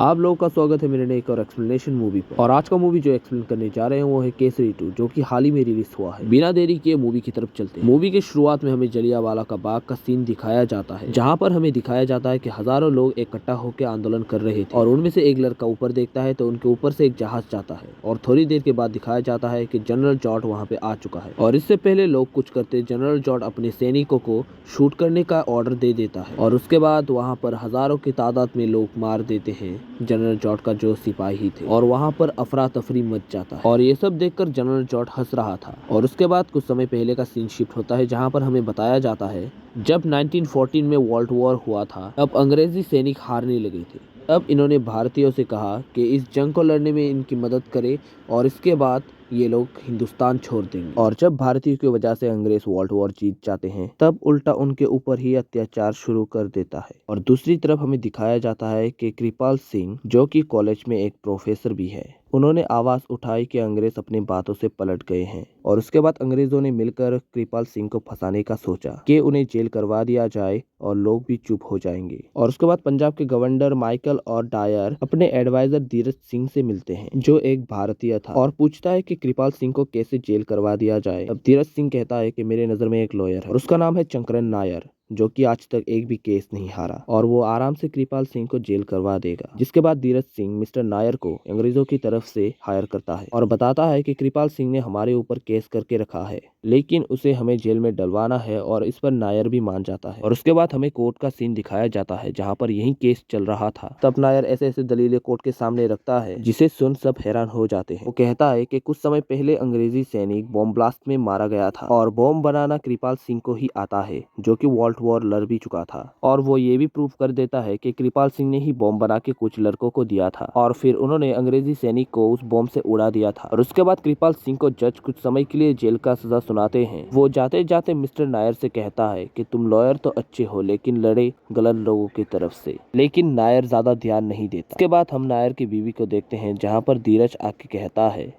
आप लोगों का स्वागत है मेरे नए एक और एक्सप्लेनेशन मूवी पर। और आज का मूवी जो एक्सप्लेन करने जा रहे हैं वो है केसरी 2, जो कि हाल ही में रिलीज हुआ है। बिना देरी किए मूवी की तरफ चलते हैं। मूवी के शुरुआत में हमें जलियांवाला का बाग का सीन दिखाया जाता है, जहां पर हमें दिखाया जाता है कि हजारों लोग इकट्ठा होकर आंदोलन कर रहे थे और उनमें से एक लड़का ऊपर देखता है तो उनके ऊपर से एक जहाज जाता है और थोड़ी देर के बाद दिखाया जाता है कि जनरल जॉर्ज वहाँ पे आ चुका है। और इससे पहले लोग कुछ करते जनरल जॉर्ज अपने सैनिकों को शूट करने का ऑर्डर दे देता है और उसके बाद वहाँ पर हजारों की तादाद में लोग मार देते हैं जनरल जॉर्ज का जो सिपाही थे और वहाँ पर अफरा तफरी मच जाता है। और ये सब देखकर जनरल जॉर्ज हंस रहा था। और उसके बाद कुछ समय पहले का सीन शिफ्ट होता है, जहाँ पर हमें बताया जाता है जब 1914 में वर्ल्ड वॉर हुआ था तब अंग्रेजी सैनिक हारने लगे थे। तब इन्होंने भारतीयों से कहा कि इस जंग को लड़ने में इनकी मदद करे और इसके बाद ये लोग हिंदुस्तान छोड़ देंगे। और जब भारतीयों की वजह से अंग्रेज वर्ल्ड वॉर जीत जाते हैं तब उल्टा उनके ऊपर ही अत्याचार शुरू कर देता है। और दूसरी तरफ हमें दिखाया जाता है कि कृपाल सिंह, जो कि कॉलेज में एक प्रोफेसर भी है, उन्होंने आवाज उठाई कि अंग्रेज अपनी बातों से पलट गए हैं। और उसके बाद अंग्रेजों ने मिलकर कृपाल सिंह को फंसाने का सोचा कि उन्हें जेल करवा दिया जाए और लोग भी चुप हो जाएंगे। और उसके बाद पंजाब के गवर्नर माइकल और डायर अपने एडवाइजर धीरज सिंह से मिलते हैं, जो एक भारतीय था, और पूछता है कि कृपाल सिंह को कैसे जेल करवा दिया जाए। अब धीरज सिंह कहता है कि मेरे नजर में एक लॉयर है और उसका नाम है चंकरन नायर, जो कि आज तक एक भी केस नहीं हारा और वो आराम से कृपाल सिंह को जेल करवा देगा। जिसके बाद धीरज सिंह मिस्टर नायर को अंग्रेजों की तरफ से हायर करता है और बताता है कि कृपाल सिंह ने हमारे ऊपर केस करके रखा है, लेकिन उसे हमें जेल में डलवाना है। और इस पर नायर भी मान जाता है। और उसके बाद हमें कोर्ट का सीन दिखाया जाता है, जहाँ पर यही केस चल रहा था। तब नायर ऐसे ऐसे दलीलें कोर्ट के सामने रखता है जिसे सुन सब हैरान हो जाते हैं। वो कहता है कि कुछ समय पहले अंग्रेजी सैनिक बॉम्ब ब्लास्ट में मारा गया था और बॉम्ब बनाना कृपाल सिंह को ही आता है, जो कि वर्ल्ड वॉर लड़ भी चुका था। और वो ये भी प्रूव कर देता है कि कृपाल सिंह ने ही बॉम्ब बना के कुछ लड़कों को दिया था और फिर उन्होंने अंग्रेजी सैनिक को उस बॉम्ब से उड़ा दिया था। और उसके बाद कृपाल सिंह को जज कुछ समय के लिए जेल का सजा सुनाते हैं। वो जाते जाते मिस्टर नायर से कहता है कि तुम लॉयर तो अच्छे हो लेकिन लड़े गलत लोगों की तरफ से। लेकिन नायर ज्यादा ध्यान नहीं देता। उसके बाद हम नायर की बीवी को देखते हैं, जहाँ पर धीरज आके कहता है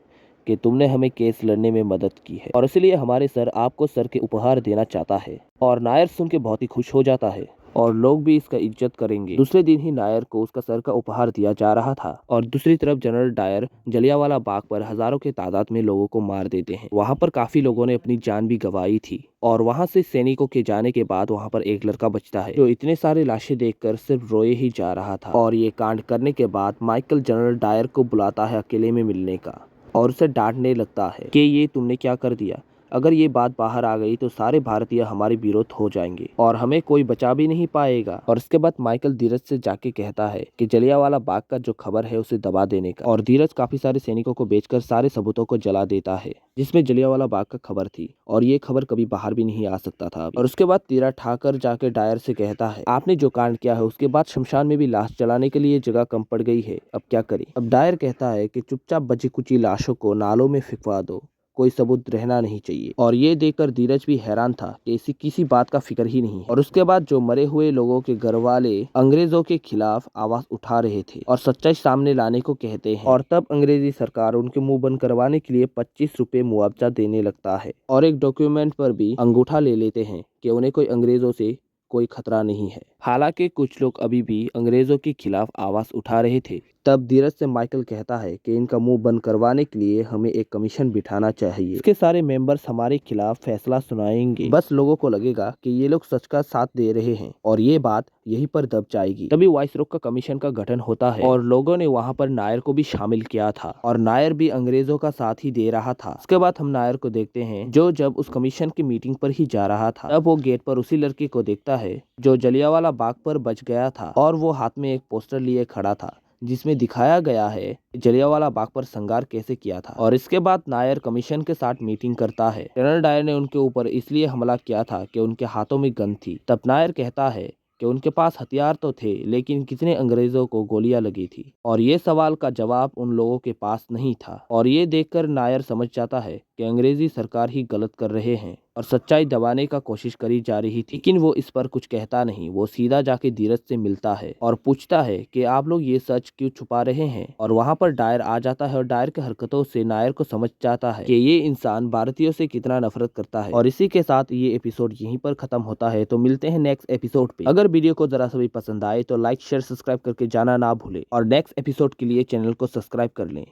कि तुमने हमें केस लड़ने में मदद की है और इसलिए हमारे सर आपको सर के उपहार देना चाहता है। और नायर सुन के बहुत ही खुश हो जाता है और लोग भी इसका इज्जत करेंगे। दूसरे दिन ही नायर को उसका सर का उपहार दिया जा रहा था। और दूसरी तरफ जनरल डायर जलियांवाला बाग पर हजारों के तादाद में लोगों को मार देते हैं। वहां पर काफी लोगों ने अपनी जान भी गंवाई थी। और वहां से सैनिकों के जाने के बाद वहां पर एक लड़का बचता है, जो इतने सारे लाशें देखकर सिर्फ रोए ही जा रहा था। और ये कांड करने के बाद माइकल जनरल डायर को बुलाता है अकेले में मिलने का और उसे डांटने लगता है कि ये तुमने क्या कर दिया। अगर ये बात बाहर आ गई तो सारे भारतीय हमारे विरोध हो जाएंगे और हमें कोई बचा भी नहीं पाएगा। और इसके बाद माइकल धीरज से जाके कहता है कि जलियांवाला बाग का जो खबर है उसे दबा देने का। और धीरज काफी सारे सैनिकों को बेचकर सारे सबूतों को जला देता है, जिसमें जलियांवाला बाग का खबर थी और ये खबर कभी बाहर भी नहीं आ सकता था। और उसके बाद तीरा ठाकर जाके डायर से कहता है आपने जो कांड किया है उसके बाद शमशान में भी लाश जलाने के लिए जगह कम पड़ गई है, अब क्या करें। अब डायर कहता है कि चुपचाप बची कुची लाशों को नालों में फिकवा दो, कोई सबूत रहना नहीं चाहिए। और ये देखकर धीरज भी हैरान था कि इसी किसी बात का फिक्र ही नहीं है। और उसके बाद जो मरे हुए लोगों के घर वाले अंग्रेजों के खिलाफ आवाज उठा रहे थे और सच्चाई सामने लाने को कहते हैं। और तब अंग्रेजी सरकार उनके मुंह बंद करवाने के लिए 25 रुपए मुआवजा देने लगता है और एक डॉक्यूमेंट पर भी अंगूठा ले लेते हैं कि उन्हें कोई अंग्रेजों से कोई खतरा नहीं है। हालांकि कुछ लोग अभी भी अंग्रेजों के खिलाफ आवाज उठा रहे थे। तब धीरज से माइकल कहता है कि इनका मुंह बंद करवाने के लिए हमें एक कमीशन बिठाना चाहिए। इसके सारे मेंबर्स हमारे खिलाफ फैसला सुनाएंगे, बस लोगों को लगेगा कि ये लोग सच का साथ दे रहे हैं और ये बात यहीं पर दब जाएगी। तभी वाइसरॉय का कमीशन का गठन होता है और लोगों ने वहां पर नायर को भी शामिल किया था और नायर भी अंग्रेजों का साथ ही दे रहा था। उसके बाद हम नायर को देखते हैं, जो जब उस कमीशन की मीटिंग पर ही जा रहा था तब वो गेट पर उसी लड़के को देखता है जो जलियांवाला बाग पर बच गया था और वो हाथ में एक पोस्टर लिए खड़ा था, जिसमें दिखाया गया है जलियांवाला बाग पर संघार कैसे किया था। और इसके बाद नायर कमीशन के साथ मीटिंग करता है। जनरल डायर ने उनके ऊपर इसलिए हमला किया था कि उनके हाथों में गन थी। तब नायर कहता है कि उनके पास हथियार तो थे लेकिन कितने अंग्रेजों को गोलियां लगी थी। और ये सवाल का जवाब उन लोगों के पास नहीं था। और ये देखकर नायर समझ जाता है कि अंग्रेजी सरकार ही गलत कर रहे हैं और सच्चाई दबाने का कोशिश करी जा रही थी, लेकिन वो इस पर कुछ कहता नहीं। वो सीधा जाके धीरज से मिलता है और पूछता है कि आप लोग ये सच क्यों छुपा रहे हैं। और वहाँ पर डायर आ जाता है और डायर की हरकतों से नायर को समझ जाता है कि ये इंसान भारतीयों से कितना नफरत करता है। और इसी के साथ ये एपिसोड यहीं पर खत्म होता है। तो मिलते हैं नेक्स्ट एपिसोड पे। अगर वीडियो को जरा सा भी पसंद आए तो लाइक शेयर सब्सक्राइब करके जाना ना भूले और नेक्स्ट एपिसोड के लिए चैनल को सब्सक्राइब कर लें।